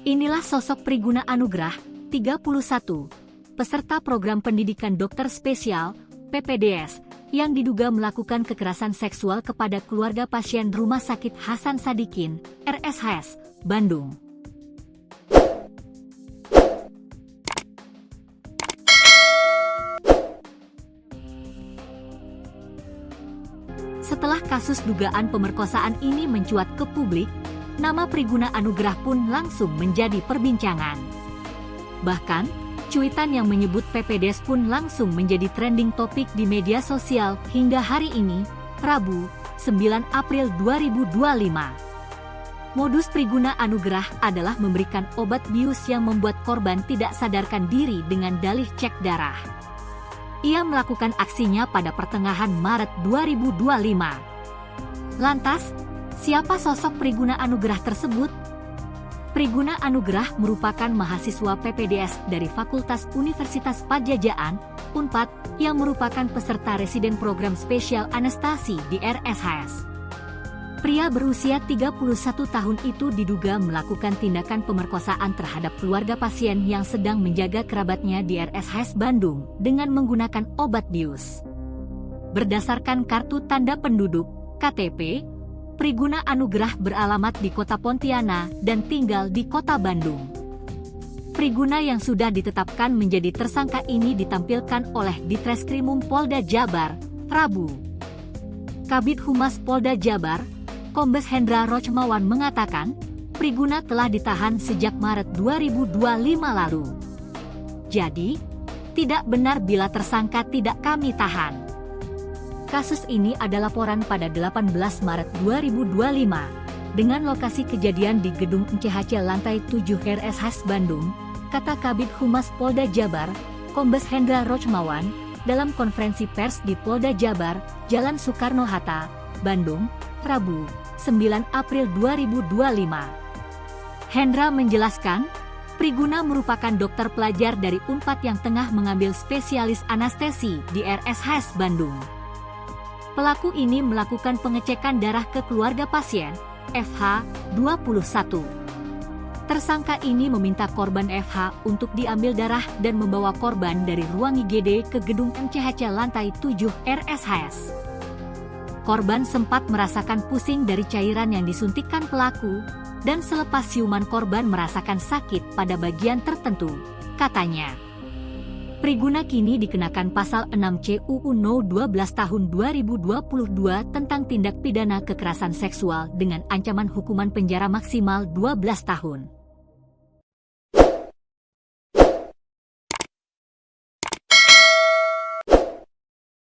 Inilah sosok Priguna Anugrah, 31, peserta program pendidikan dokter spesial, PPDS, yang diduga melakukan kekerasan seksual kepada keluarga pasien Rumah Sakit Hasan Sadikin, RSHS, Bandung. Setelah kasus dugaan pemerkosaan ini mencuat ke publik, nama Priguna Anugrah pun langsung menjadi perbincangan. Bahkan, cuitan yang menyebut PPDS pun langsung menjadi trending topik di media sosial hingga hari ini, Rabu, 9 April 2025. Modus Priguna Anugrah adalah memberikan obat bius yang membuat korban tidak sadarkan diri dengan dalih cek darah. Ia melakukan aksinya pada pertengahan Maret 2025. Lantas, siapa sosok Priguna Anugrah tersebut? Priguna Anugrah merupakan mahasiswa PPDS dari Fakultas Universitas Padjadjaan, Unpad, yang merupakan peserta residen program spesial anestesi di RSHS. Pria berusia 31 tahun itu diduga melakukan tindakan pemerkosaan terhadap keluarga pasien yang sedang menjaga kerabatnya di RSHS Bandung dengan menggunakan obat bius. Berdasarkan kartu tanda penduduk, KTP, Priguna Anugrah beralamat di Kota Pontianak dan tinggal di Kota Bandung. Priguna yang sudah ditetapkan menjadi tersangka ini ditampilkan oleh Ditreskrimum Polda Jabar, Rabu. Kabid Humas Polda Jabar, Kombes Hendra Rochmawan mengatakan, Priguna telah ditahan sejak Maret 2025 lalu. Jadi, tidak benar bila tersangka tidak kami tahan. Kasus ini ada laporan pada 18 Maret 2025, dengan lokasi kejadian di Gedung MCHC lantai 7 RSHS Bandung, kata Kabid Humas Polda Jabar, Kombes Hendra Rochmawan, dalam konferensi pers di Polda Jabar, Jalan Soekarno-Hatta, Bandung, Rabu, 9 April 2025. Hendra menjelaskan, Priguna merupakan dokter pelajar dari Unpad yang tengah mengambil spesialis anestesi di RSHS Bandung. Pelaku ini melakukan pengecekan darah ke keluarga pasien, FH, 21. Tersangka ini meminta korban FH untuk diambil darah dan membawa korban dari ruang IGD ke gedung MCHC lantai 7 RSHS. Korban sempat merasakan pusing dari cairan yang disuntikkan pelaku, dan selepas siuman korban merasakan sakit pada bagian tertentu, katanya. Priguna kini dikenakan pasal 6C UU No 12 tahun 2022 tentang tindak pidana kekerasan seksual dengan ancaman hukuman penjara maksimal 12 tahun.